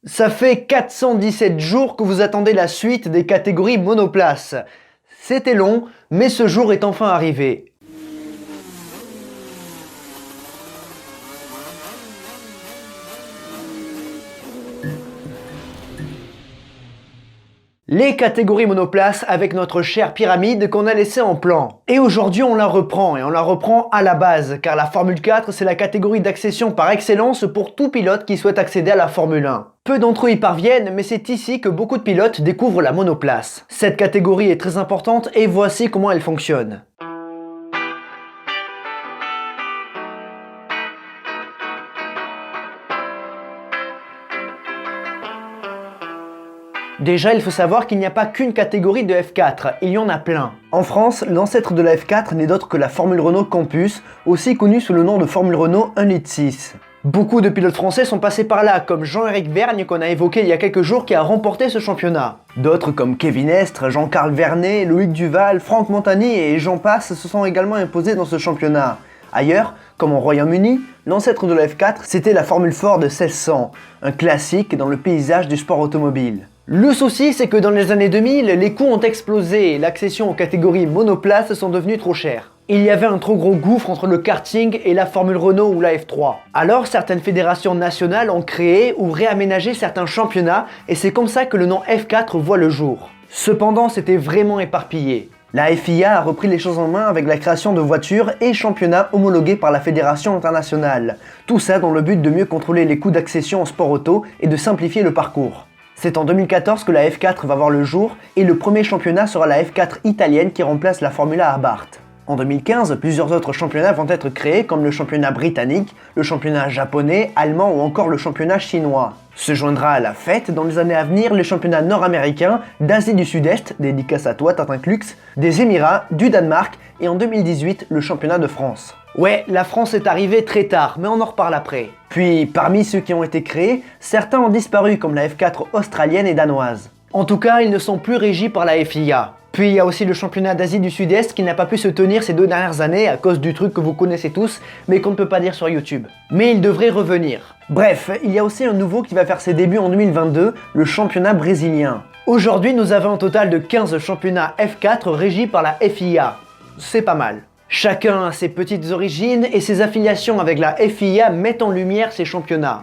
Ça fait 417 jours que vous attendez la suite des catégories monoplace. C'était long, mais ce jour est enfin arrivé. Les catégories monoplace avec notre chère pyramide qu'on a laissée en plan. Et aujourd'hui on la reprend, et on la reprend à la base, car la Formule 4 c'est la catégorie d'accession par excellence pour tout pilote qui souhaite accéder à la Formule 1. Peu d'entre eux y parviennent, mais c'est ici que beaucoup de pilotes découvrent la monoplace. Cette catégorie est très importante et voici comment elle fonctionne. Déjà, il faut savoir qu'il n'y a pas qu'une catégorie de F4, il y en a plein. En France, l'ancêtre de la F4 n'est d'autre que la Formule Renault Campus, aussi connue sous le nom de Formule Renault 1,6 litre. Beaucoup de pilotes français sont passés par là, comme Jean-Éric Vergne qu'on a évoqué il y a quelques jours qui a remporté ce championnat. D'autres comme Kevin Estre, Jean-Carl Vernet, Loïc Duval, Franck Montagny et j'en passe se sont également imposés dans ce championnat. Ailleurs, comme au Royaume-Uni, l'ancêtre de la F4 c'était la Formule Ford 1600, un classique dans le paysage du sport automobile. Le souci, c'est que dans les années 2000, les coûts ont explosé et l'accession aux catégories monoplace sont devenues trop chères. Il y avait un trop gros gouffre entre le karting et la Formule Renault ou la F3. Alors certaines fédérations nationales ont créé ou réaménagé certains championnats et c'est comme ça que le nom F4 voit le jour. Cependant, c'était vraiment éparpillé. La FIA a repris les choses en main avec la création de voitures et championnats homologués par la Fédération internationale. Tout ça dans le but de mieux contrôler les coûts d'accession au sport auto et de simplifier le parcours. C'est en 2014 que la F4 va voir le jour et le premier championnat sera la F4 italienne qui remplace la Formula Abarth. En 2015, plusieurs autres championnats vont être créés comme le championnat britannique, le championnat japonais, allemand ou encore le championnat chinois. Se joindra à la fête dans les années à venir les championnats nord-américains, d'Asie du Sud-Est, dédicace à toi Tintin Clux, des Émirats, du Danemark et en 2018 le championnat de France. Ouais, la France est arrivée très tard, mais on en reparle après. Puis, parmi ceux qui ont été créés, certains ont disparu comme la F4 australienne et danoise. En tout cas, ils ne sont plus régis par la FIA. Puis il y a aussi le championnat d'Asie du Sud-Est qui n'a pas pu se tenir ces 2 dernières années à cause du truc que vous connaissez tous, mais qu'on ne peut pas dire sur YouTube. Mais il devrait revenir. Bref, il y a aussi un nouveau qui va faire ses débuts en 2022, le championnat brésilien. Aujourd'hui, nous avons un total de 15 championnats F4 régis par la FIA. C'est pas mal. Chacun a ses petites origines et ses affiliations avec la FIA mettent en lumière ces championnats.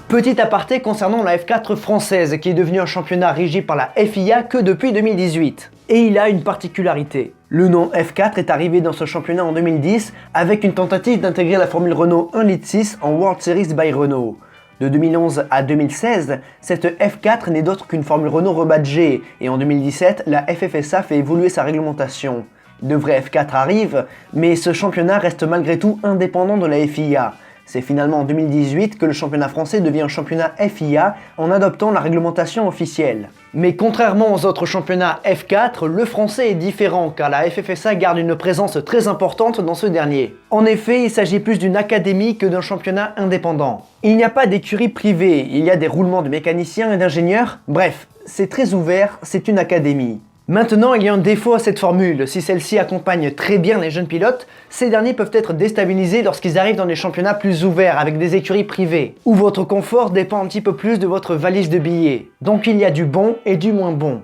Petit aparté concernant la F4 française qui est devenue un championnat régi par la FIA que depuis 2018. Et il a une particularité. Le nom F4 est arrivé dans ce championnat en 2010 avec une tentative d'intégrer la Formule Renault 1,6 litre en World Series by Renault. De 2011 à 2016, cette F4 n'est d'autre qu'une Formule Renault rebadgée et en 2017, la FFSA fait évoluer sa réglementation. De vrais F4 arrivent, mais ce championnat reste malgré tout indépendant de la FIA. C'est finalement en 2018 que le championnat français devient un championnat FIA en adoptant la réglementation officielle. Mais contrairement aux autres championnats F4, le français est différent car la FFSA garde une présence très importante dans ce dernier. En effet, il s'agit plus d'une académie que d'un championnat indépendant. Il n'y a pas d'écurie privée, il y a des roulements de mécaniciens et d'ingénieurs, bref, c'est très ouvert, c'est une académie. Maintenant, il y a un défaut à cette formule. Si celle-ci accompagne très bien les jeunes pilotes, ces derniers peuvent être déstabilisés lorsqu'ils arrivent dans des championnats plus ouverts avec des écuries privées, où votre confort dépend un petit peu plus de votre valise de billets. Donc il y a du bon et du moins bon.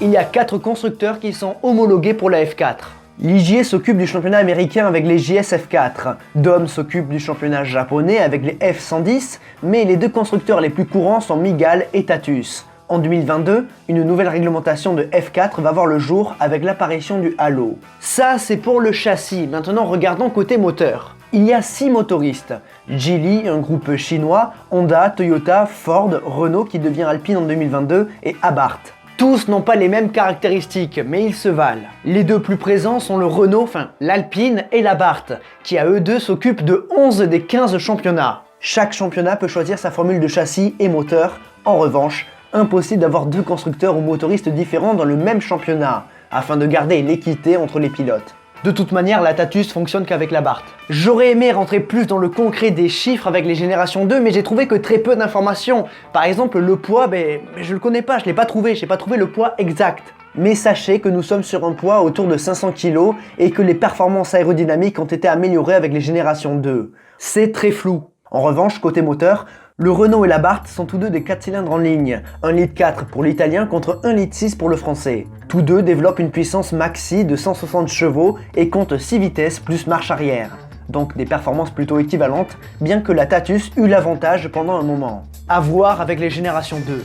Il y a 4 constructeurs qui sont homologués pour la F4. Ligier s'occupe du championnat américain avec les JS F4, Dom s'occupe du championnat japonais avec les F110, mais les 2 constructeurs les plus courants sont Migal et Tatus. En 2022, une nouvelle réglementation de F4 va voir le jour avec l'apparition du halo. Ça c'est pour le châssis, maintenant regardons côté moteur. Il y a 6 motoristes, Geely, un groupe chinois, Honda, Toyota, Ford, Renault qui devient Alpine en 2022 et Abarth. Tous n'ont pas les mêmes caractéristiques, mais ils se valent. Les 2 plus présents sont le Renault, l'Alpine et l'Abarth, qui à eux deux s'occupent de 11 des 15 championnats. Chaque championnat peut choisir sa formule de châssis et moteur. En revanche, impossible d'avoir 2 constructeurs ou motoristes différents dans le même championnat, afin de garder l'équité entre les pilotes. De toute manière, la Tatus fonctionne qu'avec la Abarth. J'aurais aimé rentrer plus dans le concret des chiffres avec les générations 2, mais j'ai trouvé que très peu d'informations. Par exemple, le poids, je le connais pas, je l'ai pas trouvé, j'ai pas trouvé le poids exact. Mais sachez que nous sommes sur un poids autour de 500 kg et que les performances aérodynamiques ont été améliorées avec les générations 2. C'est très flou. En revanche, côté moteur, le Renault et l'Abarth sont tous deux des 4 cylindres en ligne, 1,4 litre pour l'italien contre 1,6 litre pour le français. Tous deux développent une puissance maxi de 160 chevaux et comptent 6 vitesses plus marche arrière. Donc des performances plutôt équivalentes, bien que la Tatus eut l'avantage pendant un moment. À voir avec les générations 2.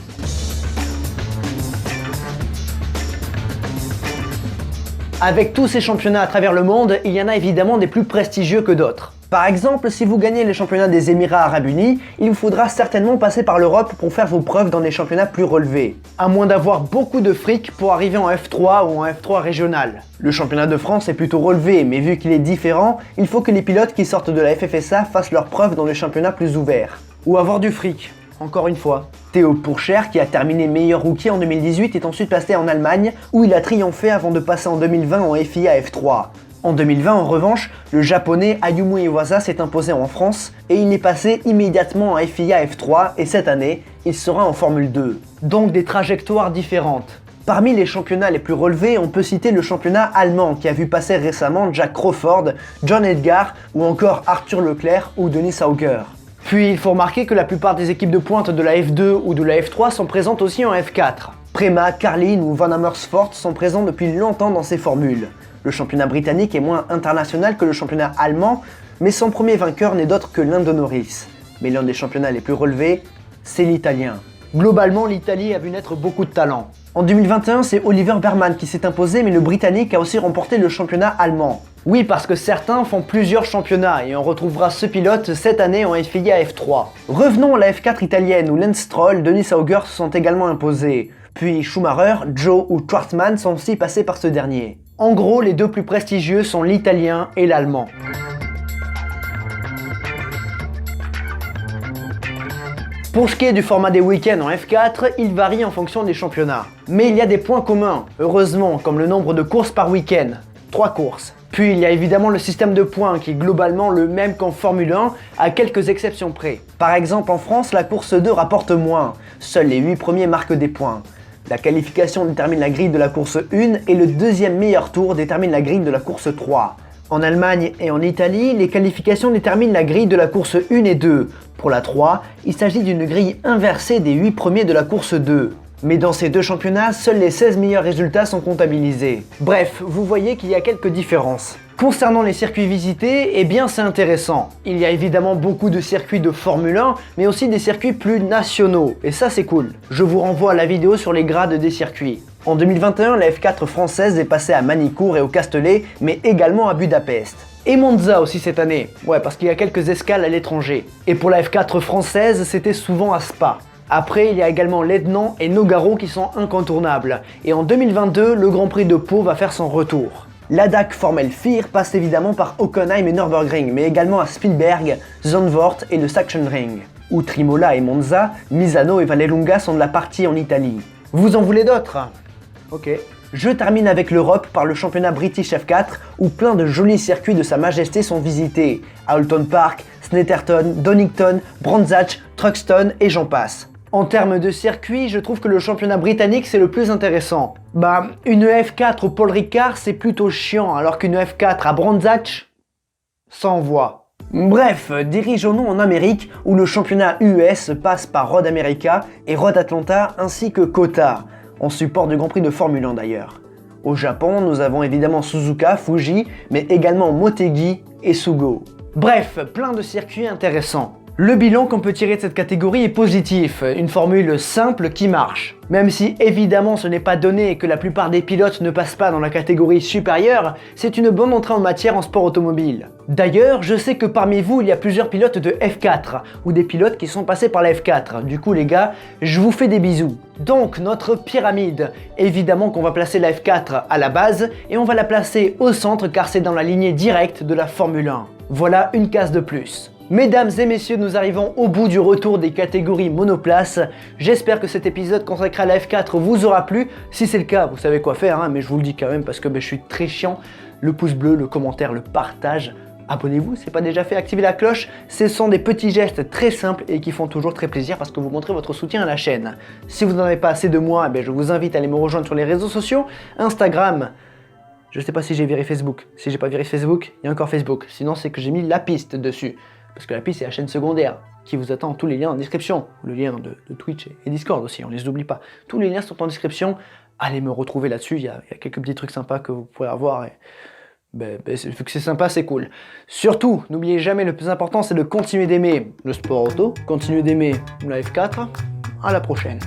Avec tous ces championnats à travers le monde, il y en a évidemment des plus prestigieux que d'autres. Par exemple, si vous gagnez les championnats des Émirats Arabes Unis, il vous faudra certainement passer par l'Europe pour faire vos preuves dans des championnats plus relevés. À moins d'avoir beaucoup de fric pour arriver en F3 ou en F3 régional. Le championnat de France est plutôt relevé, mais vu qu'il est différent, il faut que les pilotes qui sortent de la FFSA fassent leurs preuves dans des championnats plus ouverts. Ou avoir du fric, encore une fois. Théo Pourchaire, qui a terminé meilleur rookie en 2018, est ensuite passé en Allemagne, où il a triomphé avant de passer en 2020 en FIA F3. En 2020, en revanche, le japonais Ayumu Iwasa s'est imposé en France et il est passé immédiatement en FIA F3 et cette année, il sera en Formule 2. Donc des trajectoires différentes. Parmi les championnats les plus relevés, on peut citer le championnat allemand qui a vu passer récemment Jack Crawford, John Edgar ou encore Arthur Leclerc ou Denis Sauger. Puis il faut remarquer que la plupart des équipes de pointe de la F2 ou de la F3 sont présentes aussi en F4. Prema, Carlin ou Van Amersfoort sont présents depuis longtemps dans ces formules. Le championnat britannique est moins international que le championnat allemand, mais son premier vainqueur n'est d'autre que Lando Norris. Mais l'un des championnats les plus relevés, c'est l'italien. Globalement, l'Italie a vu naître beaucoup de talents. En 2021, c'est Oliver Berman qui s'est imposé, mais le Britannique a aussi remporté le championnat allemand. Oui, parce que certains font plusieurs championnats et on retrouvera ce pilote cette année en FIA F3. Revenons à la F4 italienne où Lance Stroll, Denis Sauger se sont également imposés. Puis Schumacher, Joe ou Schwartzman sont aussi passés par ce dernier. En gros, les deux plus prestigieux sont l'italien et l'allemand. Pour ce qui est du format des week-ends en F4, il varie en fonction des championnats. Mais il y a des points communs, heureusement, comme le nombre de courses par week-end. 3 courses. Puis il y a évidemment le système de points qui est globalement le même qu'en Formule 1, à quelques exceptions près. Par exemple en France, la course 2 rapporte moins, seuls les 8 premiers marquent des points. La qualification détermine la grille de la course 1 et le deuxième meilleur tour détermine la grille de la course 3. En Allemagne et en Italie, les qualifications déterminent la grille de la course 1 et 2. Pour la 3, il s'agit d'une grille inversée des 8 premiers de la course 2. Mais dans ces deux championnats, seuls les 16 meilleurs résultats sont comptabilisés. Bref, vous voyez qu'il y a quelques différences. Concernant les circuits visités, eh bien c'est intéressant. Il y a évidemment beaucoup de circuits de Formule 1, mais aussi des circuits plus nationaux, et ça c'est cool. Je vous renvoie à la vidéo sur les grades des circuits. En 2021, la F4 française est passée à Manicourt et au Castellet, mais également à Budapest. Et Monza aussi cette année, ouais parce qu'il y a quelques escales à l'étranger. Et pour la F4 française, c'était souvent à Spa. Après, il y a également Lebanon et Nogaro qui sont incontournables. Et en 2022, le Grand Prix de Pau va faire son retour. L'ADAC Formel 4 passe évidemment par Hockenheim et Nürburgring, mais également à Spielberg, Zandvoort et le Sachsenring. Outre Imola et Monza, Misano et Vallelunga sont de la partie en Italie. Vous en voulez d'autres? Ok. Je termine avec l'Europe par le championnat British F4 où plein de jolis circuits de Sa Majesté sont visités. Halton Park, Snetterton, Donington, Brands Hatch, Truxton et j'en passe. En termes de circuit, je trouve que le championnat britannique c'est le plus intéressant. Bah, une F4 au Paul Ricard c'est plutôt chiant, alors qu'une F4 à Brands Hatch, ça envoie. Bref, dirigeons-nous en Amérique où le championnat US passe par Road America et Road Atlanta ainsi que COTA, en support du Grand Prix de Formule 1 d'ailleurs. Au Japon, nous avons évidemment Suzuka, Fuji, mais également Motegi et Sugo. Bref, plein de circuits intéressants. Le bilan qu'on peut tirer de cette catégorie est positif, une formule simple qui marche. Même si évidemment ce n'est pas donné et que la plupart des pilotes ne passent pas dans la catégorie supérieure, c'est une bonne entrée en matière en sport automobile. D'ailleurs, je sais que parmi vous il y a plusieurs pilotes de F4, ou des pilotes qui sont passés par la F4. Du coup les gars, je vous fais des bisous. Donc notre pyramide, évidemment qu'on va placer la F4 à la base, et on va la placer au centre car c'est dans la lignée directe de la Formule 1. Voilà une case de plus. Mesdames et messieurs, nous arrivons au bout du retour des catégories monoplace. J'espère que cet épisode consacré à la F4 vous aura plu. Si c'est le cas, vous savez quoi faire, hein, mais je vous le dis quand même parce que je suis très chiant. Le pouce bleu, le commentaire, le partage, Abonnez-vous, si ce n'est pas déjà fait, activez la cloche. Ce sont des petits gestes très simples et qui font toujours très plaisir parce que vous montrez votre soutien à la chaîne. Si vous n'en avez pas assez de moi, je vous invite à aller me rejoindre sur les réseaux sociaux. Instagram, je ne sais pas si j'ai viré Facebook. Si j'ai pas viré Facebook, il y a encore Facebook. Sinon, c'est que j'ai mis la piste dessus. Parce que la piste, c'est la chaîne secondaire qui vous attend. Tous les liens en description. Le lien de Twitch et Discord aussi, on ne les oublie pas. Tous les liens sont en description. Allez me retrouver là-dessus. Il y a quelques petits trucs sympas que vous pourrez avoir. Vu que c'est sympa, c'est cool. Surtout, n'oubliez jamais, le plus important, c'est de continuer d'aimer le sport auto, continuer d'aimer la F4. À la prochaine.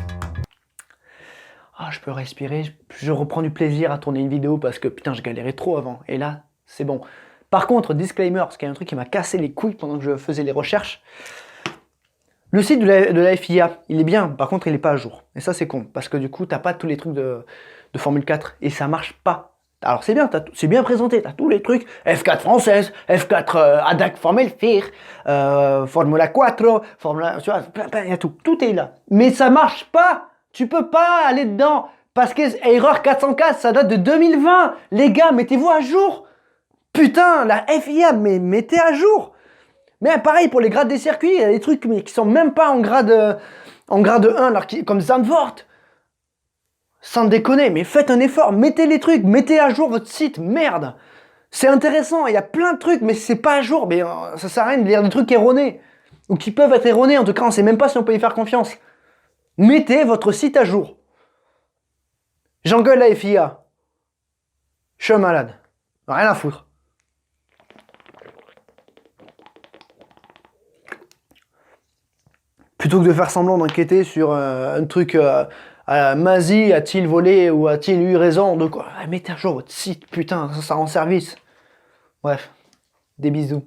Ah, je peux respirer, je reprends du plaisir à tourner une vidéo parce que putain, je galérais trop avant. Et là, c'est bon. Par contre, disclaimer, parce qu'il y a un truc qui m'a cassé les couilles pendant que je faisais les recherches. Le site de la FIA, il est bien, par contre, il n'est pas à jour. Et ça, c'est con, parce que du coup, t'as pas tous les trucs de Formule 4 et ça marche pas. Alors c'est bien, c'est bien présenté, t'as tous les trucs, F4 française, F4 ADAC Formule 4, Formula 4, Formula, tu vois, il y a tout, tout est là. Mais ça marche pas, tu peux pas aller dedans, parce que erreur 404, ça date de 2020. Les gars, mettez-vous à jour. Putain, la FIA, mais mettez à jour. Mais pareil pour les grades des circuits, il y a des trucs qui sont même pas en grade 1, alors comme Zandvoort. Sans déconner, mais faites un effort, mettez les trucs, mettez à jour votre site, merde. C'est intéressant, il y a plein de trucs, mais c'est pas à jour, mais ça sert à rien de lire des trucs erronés. Ou qui peuvent être erronés, en tout cas on sait même pas si on peut y faire confiance. Mettez votre site à jour. J'engueule la FIA. Je suis un malade. Rien à foutre. Plutôt que de faire semblant d'enquêter sur un truc... Mazie a-t-il volé ou a-t-il eu raison de quoi? Mettez à jour votre site, putain, ça rend service. Bref, des bisous.